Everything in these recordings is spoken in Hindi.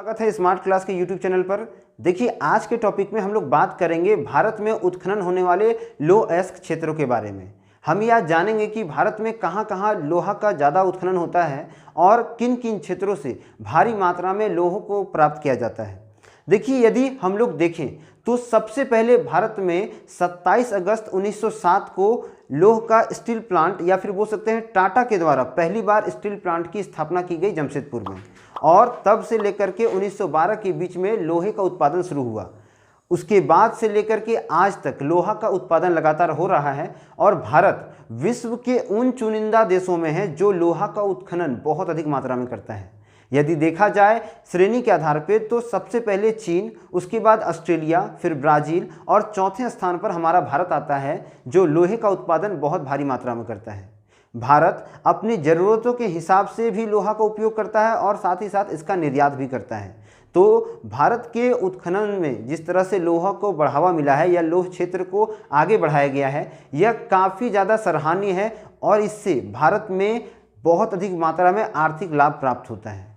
स्वागत है स्मार्ट क्लास के यूट्यूब चैनल पर। देखिए, आज के टॉपिक में हम लोग बात करेंगे भारत में उत्खनन होने वाले लौह अयस्क क्षेत्रों के बारे में। हम यह जानेंगे कि भारत में कहां कहां लोहा का ज़्यादा उत्खनन होता है और किन किन क्षेत्रों से भारी मात्रा में लोह को प्राप्त किया जाता है। देखिए, यदि हम लोग देखें तो सबसे पहले भारत में 27 अगस्त 1907 को लोह का स्टील प्लांट या फिर बोल सकते हैं टाटा के द्वारा पहली बार स्टील प्लांट की स्थापना की गई जमशेदपुर में, और तब से लेकर के 1912 के बीच में लोहे का उत्पादन शुरू हुआ। उसके बाद से लेकर के आज तक लोहा का उत्पादन लगातार हो रहा है और भारत विश्व के उन चुनिंदा देशों में है जो लोहा का उत्खनन बहुत अधिक मात्रा में करता है। यदि देखा जाए श्रेणी के आधार पर तो सबसे पहले चीन, उसके बाद ऑस्ट्रेलिया, फिर ब्राज़ील और चौथे स्थान पर हमारा भारत आता है जो लोहे का उत्पादन बहुत भारी मात्रा में करता है। भारत अपनी ज़रूरतों के हिसाब से भी लोहा का उपयोग करता है और साथ ही साथ इसका निर्यात भी करता है। तो भारत के उत्खनन में जिस तरह से लोहा को बढ़ावा मिला है या लोह क्षेत्र को आगे बढ़ाया गया है, यह काफ़ी ज़्यादा सराहनीय है और इससे भारत में बहुत अधिक मात्रा में आर्थिक लाभ प्राप्त होता है।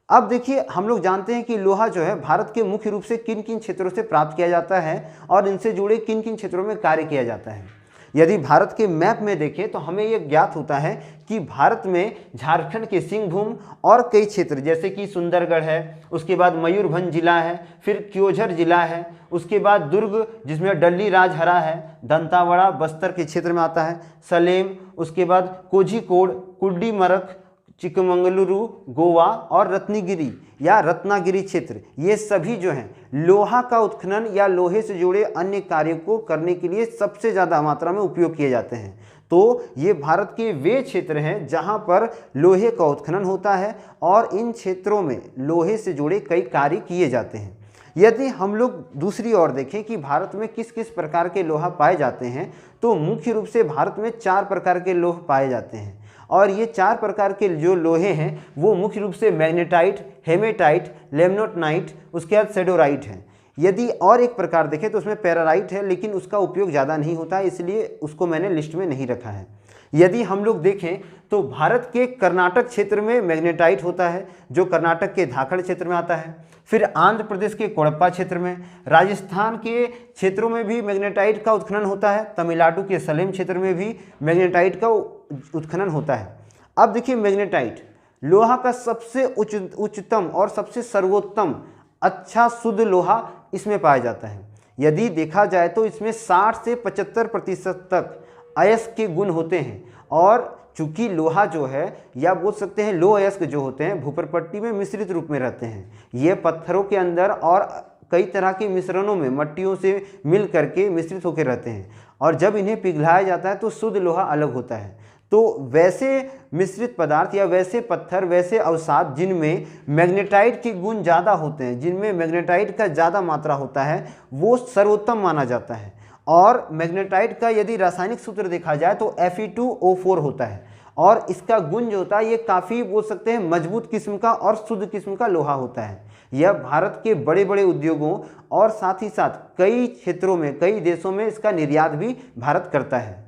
अब देखिए, हम लोग जानते हैं कि लोहा जो है भारत के मुख्य रूप से किन किन क्षेत्रों से प्राप्त किया जाता है और इनसे जुड़े किन किन क्षेत्रों में कार्य किया जाता है। यदि भारत के मैप में देखें तो हमें यह ज्ञात होता है कि भारत में झारखंड के सिंहभूम और कई क्षेत्र जैसे कि सुंदरगढ़ है, उसके बाद मयूरभंज जिला है, फिर क्योंझर जिला है, उसके बाद दुर्ग जिसमें डल्ली राजहरा है, दंतावड़ा बस्तर के क्षेत्र में आता है, सलेम, उसके बाद कोझिकोड, कुड्डीमरख, चिकमंगलुरु, गोवा और रत्नागिरी या रत्नागिरी क्षेत्र, ये सभी जो हैं लोहा का उत्खनन या लोहे से जुड़े अन्य कार्यों को करने के लिए सबसे ज़्यादा मात्रा में उपयोग किए जाते हैं। तो ये भारत के वे क्षेत्र हैं जहां पर लोहे का उत्खनन होता है और इन क्षेत्रों में लोहे से जुड़े कई कार्य किए जाते हैं। यदि हम लोग दूसरी ओर देखें कि भारत में किस किस प्रकार के लोहा पाए जाते हैं, तो मुख्य रूप से भारत में 4 प्रकार के लोह पाए जाते हैं और ये 4 प्रकार के जो लोहे हैं वो मुख्य रूप से मैग्नेटाइट, हेमेटाइट, लेमनोटनाइट, उसके बाद सेडोराइट हैं। यदि और एक प्रकार देखें तो उसमें पैराराइट है, लेकिन उसका उपयोग ज़्यादा नहीं होता है, इसलिए उसको मैंने लिस्ट में नहीं रखा है। यदि हम लोग देखें तो भारत के कर्नाटक क्षेत्र में मैग्नेटाइट होता है जो कर्नाटक के धाकड़ क्षेत्र में आता है, फिर आंध्र प्रदेश के कोडप्पा क्षेत्र में, राजस्थान के क्षेत्रों में भी मैग्नेटाइट का उत्खनन होता है, तमिलनाडु के सलेम क्षेत्र में भी मैग्नेटाइट का उत्खनन होता है। अब देखिए, मैग्नेटाइट लोहा का सबसे उच्चतम और सबसे सर्वोत्तम अच्छा शुद्ध लोहा इसमें पाया जाता है। यदि देखा जाए तो इसमें 60 से 75% तक अयस्क के गुण होते हैं और चूंकि लोहा जो है या बोल सकते हैं लोह अयस्क जो होते हैं भूपरपट्टी में मिश्रित रूप में रहते हैं। ये पत्थरों के अंदर और कई तरह के मिश्रणों में मट्टियों से मिल करके मिश्रित होकर रहते हैं और जब इन्हें पिघलाया जाता है तो शुद्ध लोहा अलग होता है। तो वैसे मिश्रित पदार्थ या वैसे पत्थर, वैसे अवसाद जिनमें मैग्नेटाइट के गुण ज़्यादा होते हैं, जिनमें मैग्नेटाइट का ज़्यादा मात्रा होता है, वो सर्वोत्तम माना जाता है। और मैग्नेटाइट का यदि रासायनिक सूत्र देखा जाए तो Fe2O4 होता है और इसका गुण जो होता है ये काफ़ी बोल सकते हैं मजबूत किस्म का और शुद्ध किस्म का लोहा होता है। यह भारत के बड़े बड़े उद्योगों और साथ ही साथ कई क्षेत्रों में, कई देशों में इसका निर्यात भी भारत करता है।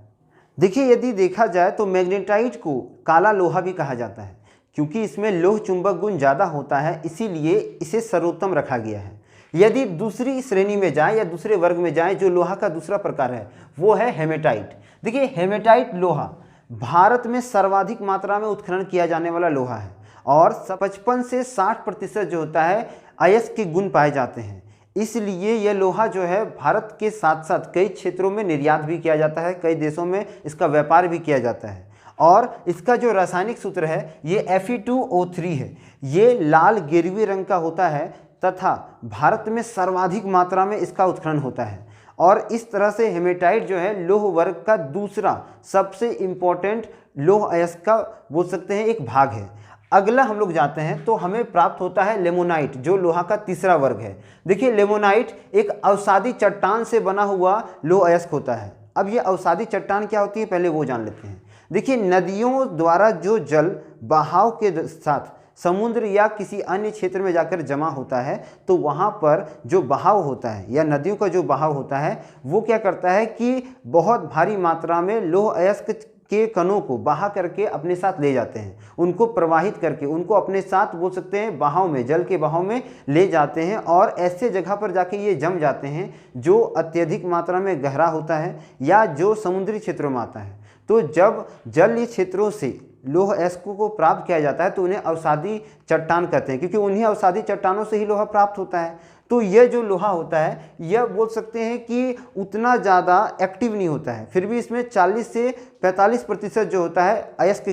देखिए, यदि देखा जाए तो मैग्नेटाइट को काला लोहा भी कहा जाता है क्योंकि इसमें लौह चुंबक गुण ज़्यादा होता है, इसीलिए इसे सर्वोत्तम रखा गया है। यदि दूसरी श्रेणी में जाए या दूसरे वर्ग में जाए जो लोहा का दूसरा प्रकार है वो है हेमेटाइट। देखिए, हेमेटाइट लोहा भारत में सर्वाधिक मात्रा में उत्खनन किया जाने वाला लोहा है और 55 से 60% जो होता है अयस्क के गुण पाए जाते हैं। इसलिए यह लोहा जो है भारत के साथ साथ कई क्षेत्रों में निर्यात भी किया जाता है, कई देशों में इसका व्यापार भी किया जाता है। और इसका जो रासायनिक सूत्र है ये Fe2O3 है। ये लाल गिरवी रंग का होता है तथा भारत में सर्वाधिक मात्रा में इसका उत्खनन होता है और इस तरह से हेमेटाइट जो है लोह वर्ग का दूसरा सबसे इम्पोर्टेंट लोह अयस्क का बोल सकते हैं एक भाग है। अगला हम लोग जाते हैं तो हमें प्राप्त होता है लेमोनाइट जो लोहा का तीसरा वर्ग है। देखिए, लेमोनाइट एक अवसादी चट्टान से बना हुआ लोह अयस्क होता है। अब ये अवसादी चट्टान क्या होती है पहले वो जान लेते हैं। देखिए, नदियों द्वारा जो जल बहाव के साथ समुद्र या किसी अन्य क्षेत्र में जाकर जमा होता है तो वहाँ पर जो बहाव होता है या नदियों का जो बहाव होता है वो क्या करता है कि बहुत भारी मात्रा में लोह अयस्क के कणों को बहा करके अपने साथ ले जाते हैं, उनको प्रवाहित करके उनको अपने साथ बोल सकते हैं बहाव में, जल के बहाव में ले जाते हैं और ऐसे जगह पर जाके ये जम जाते हैं जो अत्यधिक मात्रा में गहरा होता है या जो समुद्री क्षेत्रों में आता है। तो जब जलीय क्षेत्रों से लौह अयस्क को प्राप्त किया जाता है तो उन्हें अवसादी चट्टान कहते हैं, क्योंकि उन्हीं अवसादी चट्टानों से ही लोहा प्राप्त होता है। तो यह जो लोहा होता है यह बोल सकते हैं कि उतना ज़्यादा एक्टिव नहीं होता है, फिर भी इसमें 40 से 45% जो होता है अयस्क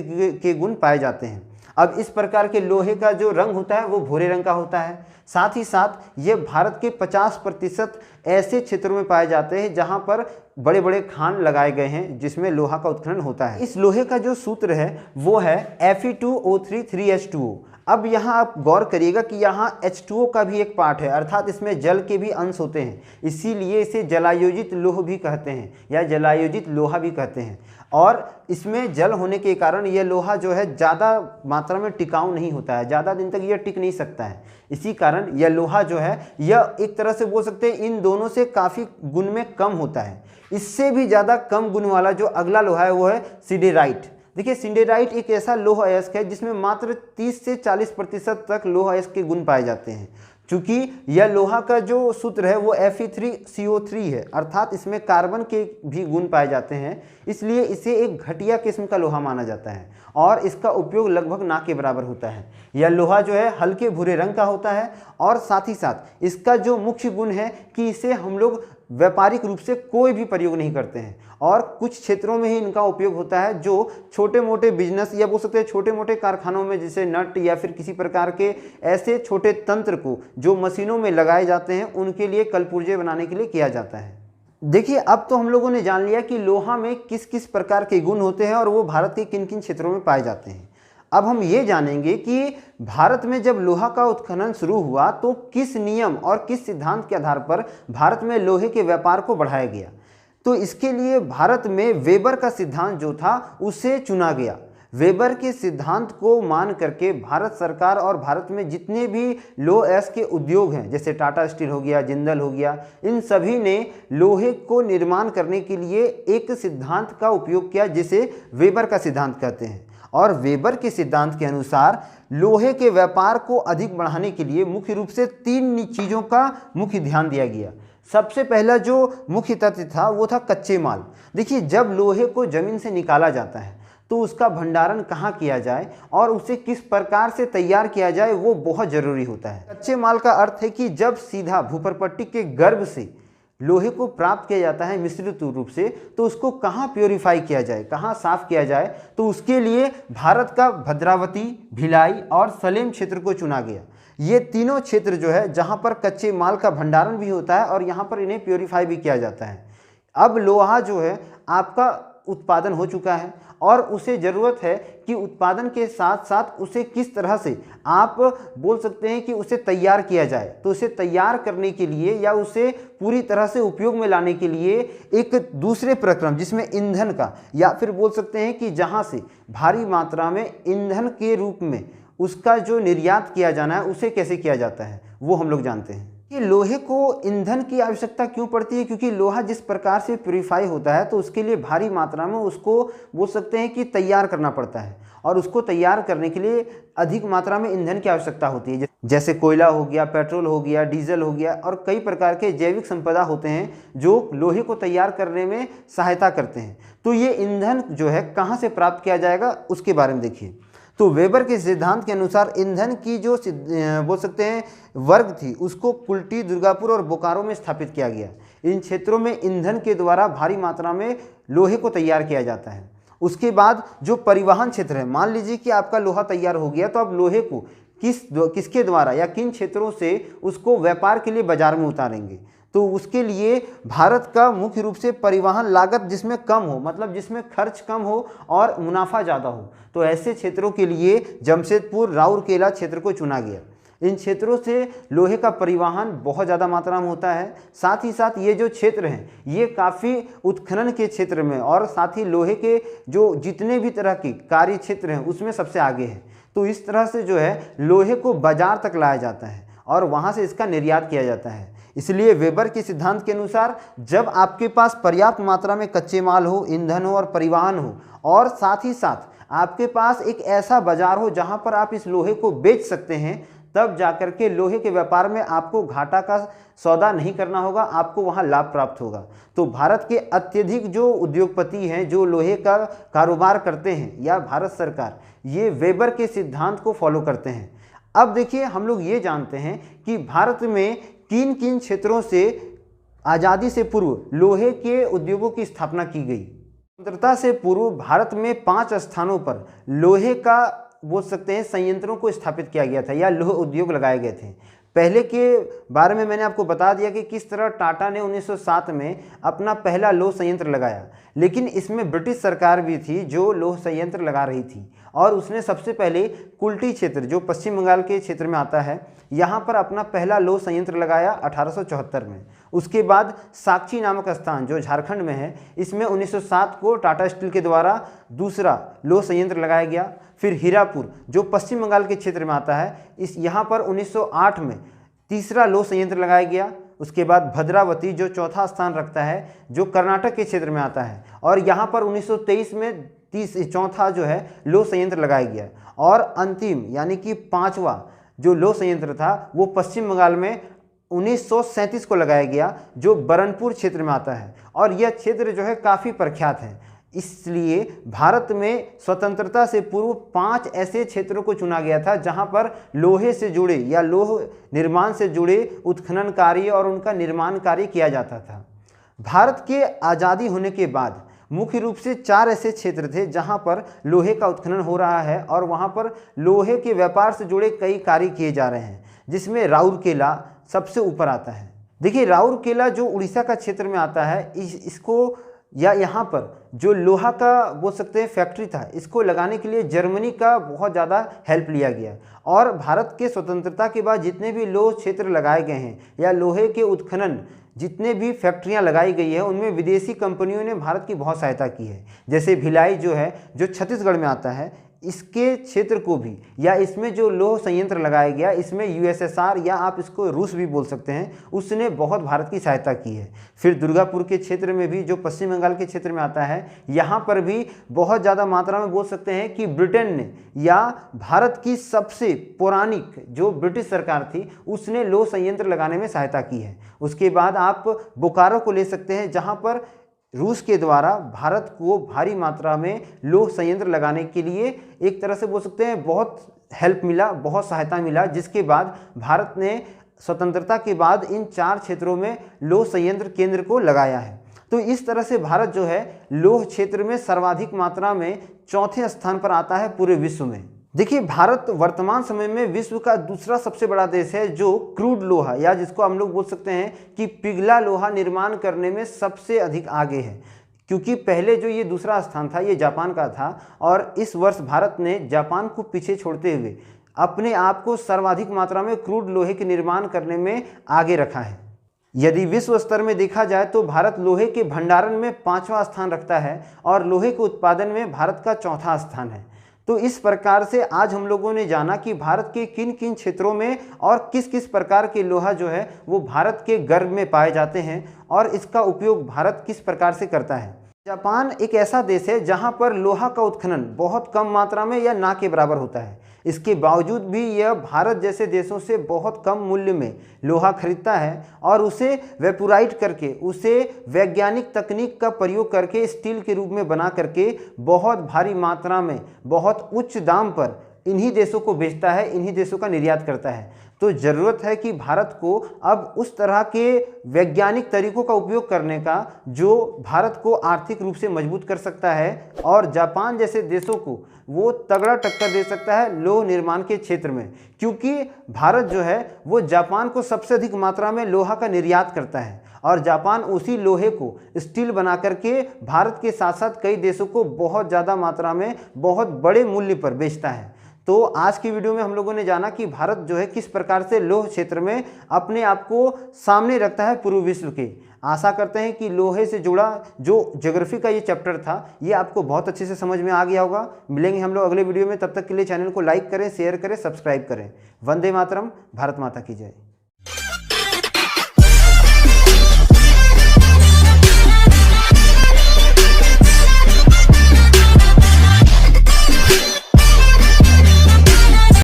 के गुण पाए जाते हैं। अब इस प्रकार के लोहे का जो रंग होता है वो भूरे रंग का होता है। साथ ही साथ ये भारत के 50% ऐसे क्षेत्रों में पाए जाते हैं जहाँ पर बड़े बड़े खान लगाए गए हैं जिसमें लोहा का उत्खनन होता है। इस लोहे का जो सूत्र है वो है Fe2O3 3H2O। अब यहाँ आप गौर करिएगा कि यहाँ H2O का भी एक पार्ट है, अर्थात इसमें जल के भी अंश होते हैं, इसीलिए इसे जलायोजित लोह भी कहते हैं या जलायोजित लोहा भी कहते हैं। और इसमें जल होने के कारण यह लोहा जो है ज़्यादा मात्रा में टिकाऊ नहीं होता है, ज़्यादा दिन तक यह टिक नहीं सकता है। इसी कारण यह लोहा जो है यह एक तरह से बोल सकते हैं इन दोनों से काफ़ी गुण में कम होता है। इससे भी ज़्यादा कम गुण वाला जो अगला लोहा है वो है सिडेराइट। देखिए सिडेराइट एक ऐसा लौह अयस्क है जिसमें मात्र 30 से 40% तक लौह अयस्क के गुण पाए जाते हैं। चूंकि यह लोहा का जो सूत्र है वो Fe3CO3 है, अर्थात इसमें कार्बन के भी गुण पाए जाते हैं, इसलिए इसे एक घटिया किस्म का लोहा माना जाता है और इसका उपयोग लगभग ना के बराबर होता है। यह लोहा जो है हल्के भूरे रंग का होता है और साथ ही साथ इसका जो मुख्य गुण है कि इसे हम लोग व्यापारिक रूप से कोई भी प्रयोग नहीं करते हैं और कुछ क्षेत्रों में ही इनका उपयोग होता है, जो छोटे मोटे बिजनेस या बोल सकते हैं छोटे मोटे कारखानों में जैसे नट या फिर किसी प्रकार के ऐसे छोटे तंत्र को जो मशीनों में लगाए जाते हैं उनके लिए कलपुर्जे बनाने के लिए किया जाता है। देखिए अब तो हम लोगों ने जान लिया कि लोहा में किस किस प्रकार के गुण होते हैं और वो भारत के किन किन क्षेत्रों में पाए जाते हैं। अब हम ये जानेंगे कि भारत में जब लोहा का उत्खनन शुरू हुआ तो किस नियम और किस सिद्धांत के आधार पर भारत में लोहे के व्यापार को बढ़ाया गया। तो इसके लिए भारत में वेबर का सिद्धांत जो था उसे चुना गया। वेबर के सिद्धांत को मान करके भारत सरकार और भारत में जितने भी लौह अयस्क के उद्योग हैं जैसे टाटा स्टील हो गया, जिंदल हो गया, इन सभी ने लोहे को निर्माण करने के लिए एक सिद्धांत का उपयोग किया जिसे वेबर का सिद्धांत कहते हैं। और वेबर के सिद्धांत के अनुसार लोहे के व्यापार को अधिक बढ़ाने के लिए मुख्य रूप से 3 चीज़ों का मुख्य ध्यान दिया गया। सबसे पहला जो मुख्य तथ्य था वो था कच्चे माल। देखिए जब लोहे को ज़मीन से निकाला जाता है तो उसका भंडारण कहाँ किया जाए और उसे किस प्रकार से तैयार किया जाए वो बहुत ज़रूरी होता है। कच्चे माल का अर्थ है कि जब सीधा भूपरपट्टी के गर्भ से लोहे को प्राप्त किया जाता है मिश्रित रूप से तो उसको कहाँ प्योरीफाई किया जाए, कहाँ साफ़ किया जाए, तो उसके लिए भारत का भद्रावती, भिलाई और सलेम क्षेत्र को चुना गया। ये तीनों क्षेत्र जो है जहाँ पर कच्चे माल का भंडारण भी होता है और यहाँ पर इन्हें प्योरीफाई भी किया जाता है। अब लोहा जो है आपका उत्पादन हो चुका है और उसे ज़रूरत है कि उत्पादन के साथ साथ उसे किस तरह से आप बोल सकते हैं कि उसे तैयार किया जाए। तो उसे तैयार करने के लिए या उसे पूरी तरह से उपयोग में लाने के लिए एक दूसरे प्रक्रम जिसमें ईंधन का या फिर बोल सकते हैं कि जहाँ से भारी मात्रा में ईंधन के रूप में उसका जो निर्यात किया जाना है उसे कैसे किया जाता है वो हम लोग जानते हैं। कि लोहे को ईंधन की आवश्यकता क्यों पड़ती है, क्योंकि लोहा जिस प्रकार से प्यूरिफाई होता है तो उसके लिए भारी मात्रा में उसको बोल सकते हैं कि तैयार करना पड़ता है और उसको तैयार करने के लिए अधिक मात्रा में ईंधन की आवश्यकता होती है, जैसे कोयला हो गया, पेट्रोल हो गया, डीजल हो गया और कई प्रकार के जैविक संपदा होते हैं जो लोहे को तैयार करने में सहायता करते हैं। तो ये ईंधन जो है कहाँ से प्राप्त किया जाएगा उसके बारे में देखिए। तो वेबर के सिद्धांत के अनुसार ईंधन की जो बोल सकते हैं वर्ग थी उसको कुल्टी, दुर्गापुर और बोकारो में स्थापित किया गया। इन क्षेत्रों में ईंधन के द्वारा भारी मात्रा में लोहे को तैयार किया जाता है। उसके बाद जो परिवहन क्षेत्र है, मान लीजिए कि आपका लोहा तैयार हो गया तो अब लोहे को किसके द्वारा या किन क्षेत्रों से उसको व्यापार के लिए बाजार में उतारेंगे। तो उसके लिए भारत का मुख्य रूप से परिवहन लागत जिसमें कम हो, मतलब जिसमें खर्च कम हो और मुनाफा ज़्यादा हो, तो ऐसे क्षेत्रों के लिए जमशेदपुर, राउरकेला क्षेत्र को चुना गया। इन क्षेत्रों से लोहे का परिवहन बहुत ज़्यादा मात्रा में होता है। साथ ही साथ ये जो क्षेत्र हैं ये काफ़ी उत्खनन के क्षेत्र में और साथ ही लोहे के जो जितने भी तरह के कार्य क्षेत्र हैं उसमें सबसे आगे है। तो इस तरह से जो है लोहे को बाजार तक लाया जाता है और वहाँ से इसका निर्यात किया जाता है। इसलिए वेबर के सिद्धांत के अनुसार जब आपके पास पर्याप्त मात्रा में कच्चे माल हो, ईंधन हो और परिवहन हो, और साथ ही साथ आपके पास एक ऐसा बाजार हो जहां पर आप इस लोहे को बेच सकते हैं, तब जाकर के लोहे के व्यापार में आपको घाटा का सौदा नहीं करना होगा, आपको वहां लाभ प्राप्त होगा। तो भारत के अत्यधिक जो उद्योगपति हैं जो लोहे का कारोबार करते हैं या भारत सरकार, ये वेबर के सिद्धांत को फॉलो करते हैं। अब देखिए, हम लोग ये जानते हैं कि भारत में किन किन क्षेत्रों से आज़ादी से पूर्व लोहे के उद्योगों की स्थापना की गई। स्वतंत्रता से पूर्व भारत में 5 स्थानों पर लोहे का बोल सकते हैं संयंत्रों को स्थापित किया गया था या लोह उद्योग लगाए गए थे। पहले के बारे में मैंने आपको बता दिया कि किस तरह टाटा ने 1907 में अपना पहला लौह संयंत्र लगाया, लेकिन इसमें ब्रिटिश सरकार भी थी जो लौह संयंत्र लगा रही थी, और उसने सबसे पहले कुल्टी क्षेत्र जो पश्चिम बंगाल के क्षेत्र में आता है, यहाँ पर अपना पहला लौह संयंत्र लगाया 1874 में। उसके बाद साक्षी नामक स्थान जो झारखंड में है, इसमें 1907 को टाटा स्टील के द्वारा दूसरा लौह संयंत्र लगाया गया। फिर हीरापुर जो पश्चिम बंगाल के क्षेत्र में आता है, इस यहाँ पर 1908 में तीसरा लौह संयंत्र लगाया गया। उसके बाद भद्रावती जो चौथा स्थान रखता है जो कर्नाटक के क्षेत्र में आता है, और यहाँ पर 1923 में चौथा जो है लौह संयंत्र लगाया गया। और अंतिम यानी कि 5वां जो लौह संयंत्र था वो पश्चिम बंगाल में 1937 को लगाया गया जो बरनपुर क्षेत्र में आता है, और यह क्षेत्र जो है काफ़ी प्रख्यात है। इसलिए भारत में स्वतंत्रता से पूर्व 5 ऐसे क्षेत्रों को चुना गया था जहां पर लोहे से जुड़े या लोह निर्माण से जुड़े उत्खनन कार्य और उनका निर्माण कार्य किया जाता था। भारत के आज़ादी होने के बाद मुख्य रूप से 4 ऐसे क्षेत्र थे जहां पर लोहे का उत्खनन हो रहा है और वहां पर लोहे के व्यापार से जुड़े कई कार्य किए जा रहे हैं, जिसमें राउरकेला सबसे ऊपर आता है। देखिए, राउरकेला जो उड़ीसा का क्षेत्र में आता है, इसको या यहाँ पर जो लोहा का बोल सकते हैं फैक्ट्री था, इसको लगाने के लिए जर्मनी का बहुत ज़्यादा हेल्प लिया गया। और भारत के स्वतंत्रता के बाद जितने भी लोह क्षेत्र लगाए गए हैं या लोहे के उत्खनन जितने भी फैक्ट्रियां लगाई गई है, उनमें विदेशी कंपनियों ने भारत की बहुत सहायता की है। जैसे भिलाई जो है जो छत्तीसगढ़ में आता है, इसके क्षेत्र को भी या इसमें जो लौह संयंत्र लगाया गया, इसमें यूएसएसआर या आप इसको रूस भी बोल सकते हैं, उसने बहुत भारत की सहायता की है। फिर दुर्गापुर के क्षेत्र में भी जो पश्चिम बंगाल के क्षेत्र में आता है, यहाँ पर भी बहुत ज़्यादा मात्रा में बोल सकते हैं कि ब्रिटेन ने या भारत की सबसे पौराणिक जो ब्रिटिश सरकार थी उसने लौह संयंत्र लगाने में सहायता की है। उसके बाद आप बोकारो को ले सकते हैं जहाँ पर रूस के द्वारा भारत को भारी मात्रा में लौह संयंत्र लगाने के लिए एक तरह से बोल सकते हैं बहुत हेल्प मिला, बहुत सहायता मिला, जिसके बाद भारत ने स्वतंत्रता के बाद इन 4 क्षेत्रों में लौह संयंत्र केंद्र को लगाया है। तो इस तरह से भारत जो है लौह क्षेत्र में सर्वाधिक मात्रा में 4थे स्थान पर आता है पूरे विश्व में। देखिए, भारत वर्तमान समय में विश्व का दूसरा सबसे बड़ा देश है जो क्रूड लोहा या जिसको हम लोग बोल सकते हैं कि पिघला लोहा निर्माण करने में सबसे अधिक आगे है, क्योंकि पहले जो ये दूसरा स्थान था ये जापान का था, और इस वर्ष भारत ने जापान को पीछे छोड़ते हुए अपने आप को सर्वाधिक मात्रा में क्रूड लोहे के निर्माण करने में आगे रखा है। यदि विश्व स्तर में देखा जाए तो भारत लोहे के भंडारण में 5वां स्थान रखता है और लोहे के उत्पादन में भारत का 4था स्थान है। तो इस प्रकार से आज हम लोगों ने जाना कि भारत के किन किन क्षेत्रों में और किस किस प्रकार के लोहा जो है वो भारत के गर्भ में पाए जाते हैं और इसका उपयोग भारत किस प्रकार से करता है। जापान एक ऐसा देश है जहां पर लोहा का उत्खनन बहुत कम मात्रा में या ना के बराबर होता है। इसके बावजूद भी यह भारत जैसे देशों से बहुत कम मूल्य में लोहा खरीदता है और उसे वेपोराइट करके, उसे वैज्ञानिक तकनीक का प्रयोग करके स्टील के रूप में बना करके बहुत भारी मात्रा में बहुत उच्च दाम पर इन्हीं देशों को बेचता है, इन्हीं देशों का निर्यात करता है। तो ज़रूरत है कि भारत को अब उस तरह के वैज्ञानिक तरीकों का उपयोग करने का जो भारत को आर्थिक रूप से मजबूत कर सकता है और जापान जैसे देशों को वो तगड़ा टक्कर दे सकता है लोह निर्माण के क्षेत्र में, क्योंकि भारत जो है वो जापान को सबसे अधिक मात्रा में लोहा का निर्यात करता है और जापान उसी लोहे को स्टील बना करके भारत के साथ साथ कई देशों को बहुत ज़्यादा मात्रा में बहुत बड़े मूल्य पर बेचता है। तो आज की वीडियो में हम लोगों ने जाना कि भारत जो है किस प्रकार से लोह क्षेत्र में अपने आप को सामने रखता है पूर्व विश्व के। आशा करते हैं कि लोहे से जुड़ा जो ज्योग्राफी का ये चैप्टर था ये आपको बहुत अच्छे से समझ में आ गया होगा। मिलेंगे हम लोग अगले वीडियो में, तब तक के लिए चैनल को लाइक करें, शेयर करें, सब्सक्राइब करें। वंदे मातरम। भारत माता की जय।